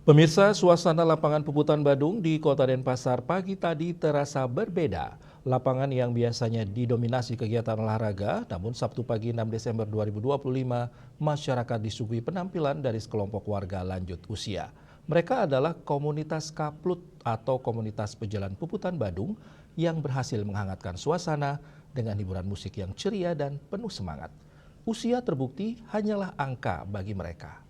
Pemirsa, suasana lapangan Puputan Badung di Kota Denpasar pagi tadi terasa berbeda. Lapangan yang biasanya didominasi kegiatan olahraga, namun Sabtu pagi 6 Desember 2025, masyarakat disuguhi penampilan dari sekelompok warga lanjut usia. Mereka adalah komunitas Kaplut atau komunitas pejalan Puputan Badung yang berhasil menghangatkan suasana dengan hiburan musik yang ceria dan penuh semangat. Usia terbukti hanyalah angka bagi mereka.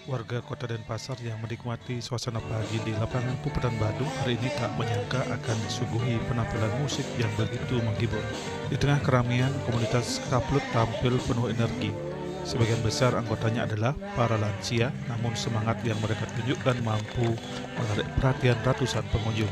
Warga Kota Denpasar yang menikmati suasana pagi di lapangan Puputan Badung hari ini tak menyangka akan disuguhi penampilan musik yang begitu menghibur. Di tengah keramaian, komunitas Kaplut tampil penuh energi. Sebagian besar anggotanya adalah para lansia, namun semangat yang mereka tunjukkan mampu menarik perhatian ratusan pengunjung.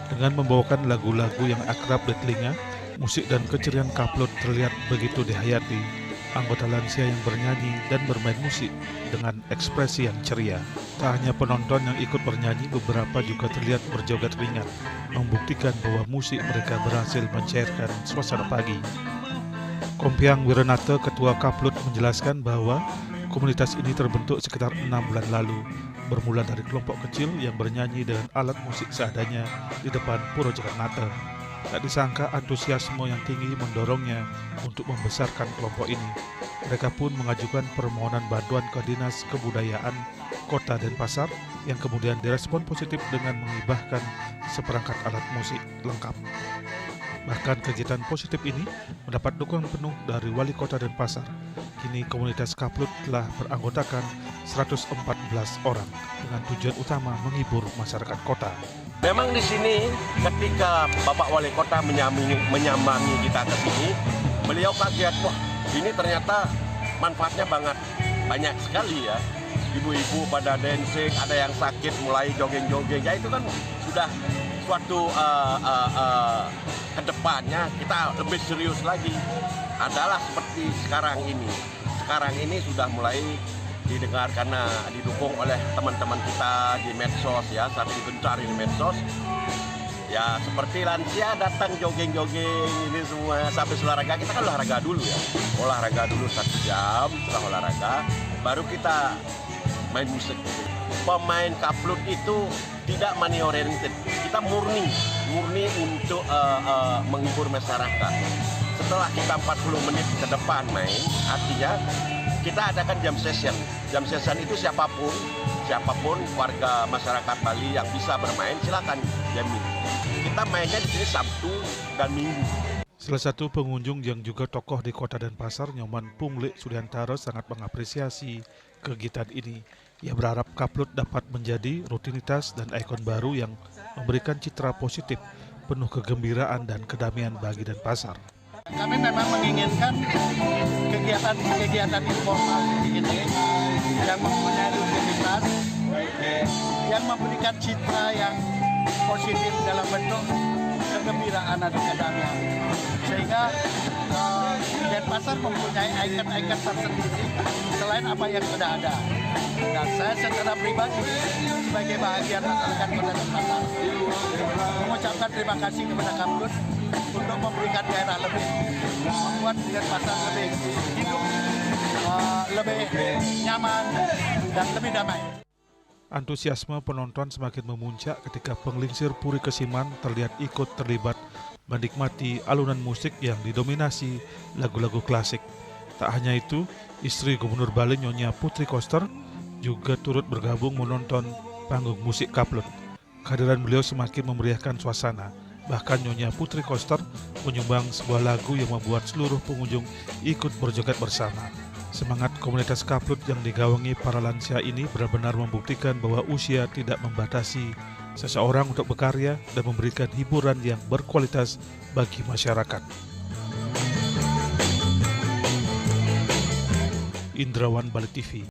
Dengan membawakan lagu-lagu yang akrab di telinga, musik dan keceriaan Kaplut terlihat begitu dihayati. Anggota lansia yang bernyanyi dan bermain musik dengan ekspresi yang ceria. Tak hanya penonton yang ikut bernyanyi, beberapa juga terlihat berjoget ringan, membuktikan bahwa musik mereka berhasil mencairkan suasana pagi. Kompiang Wiranata, Ketua Kaplut, menjelaskan bahwa komunitas ini terbentuk sekitar 6 bulan lalu, bermula dari kelompok kecil yang bernyanyi dengan alat musik seadanya di depan Pura Jagannatha. Tak disangka antusiasme yang tinggi mendorongnya untuk membesarkan kelompok ini. Mereka pun mengajukan permohonan bantuan ke Dinas Kebudayaan Kota Denpasar yang kemudian direspon positif dengan menghibahkan seperangkat alat musik lengkap. Bahkan kegiatan positif ini mendapat dukungan penuh dari Wali Kota Denpasar. Kini komunitas Kaplut telah beranggotakan 114 orang dengan tujuan utama menghibur masyarakat kota. Memang di sini ketika Bapak Wali Kota menyambangi kita ke sini, beliau kaget, wah ini ternyata manfaatnya banyak sekali ya. Ibu-ibu pada dancing, ada yang sakit mulai jogging-jogging, ya itu kan sudah suatu kedepannya kita lebih serius lagi. Adalah seperti sekarang ini. Sekarang ini sudah mulai didengar karena didukung oleh teman-teman kita di medsos ya, saling gencar di medsos. Ya seperti lansia datang jogging-jogging ini semua sampai olahraga. Kita kan olahraga dulu ya, olahraga dulu 1 jam, setelah olahraga baru kita main musik. Pemain Kaplut itu tidak money oriented, kita murni untuk menghibur masyarakat. Setelah kita 40 menit ke depan main, artinya kita adakan jam session. Jam session itu siapapun warga masyarakat Bali yang bisa bermain silakan jamin. Kita mainnya di sini Sabtu dan Minggu. Salah satu pengunjung yang juga tokoh di Kota Denpasar, Nyoman Pungli Sudiantara, sangat mengapresiasi kegiatan ini. Ia berharap Kaplut dapat menjadi rutinitas dan ikon baru yang memberikan citra positif, penuh kegembiraan dan kedamaian bagi Denpasar. Kami memang menginginkan kegiatan informal ini yang mempunyai rutinitas, yang memberikan citra yang positif dalam bentuk kegembiraan dan kedamaian. Sehingga Denpasar mempunyai ikon-ikon tersendiri selain apa yang sudah ada. Dan saya secara pribadi sebagai bahagian masyarakat Kota Denpasar mengucapkan terima kasih kepada Kaplut untuk memberikan daerah lebih, membuat Denpasar lebih hidup, lebih nyaman dan lebih damai. Antusiasme penonton semakin memuncak ketika penglingsir Puri Kesiman terlihat ikut terlibat menikmati alunan musik yang didominasi lagu-lagu klasik. Tak hanya itu, istri Gubernur Bali Nyonya Putri Koster juga turut bergabung menonton panggung musik Kaplut. Kehadiran beliau semakin memeriahkan suasana. Bahkan Nyonya Putri Koster menyumbang sebuah lagu yang membuat seluruh pengunjung ikut berjoget bersama. Semangat komunitas Kaplut yang digawangi para lansia ini benar-benar membuktikan bahwa usia tidak membatasi seseorang untuk berkarya dan memberikan hiburan yang berkualitas bagi masyarakat. Indrawan, Bali TV.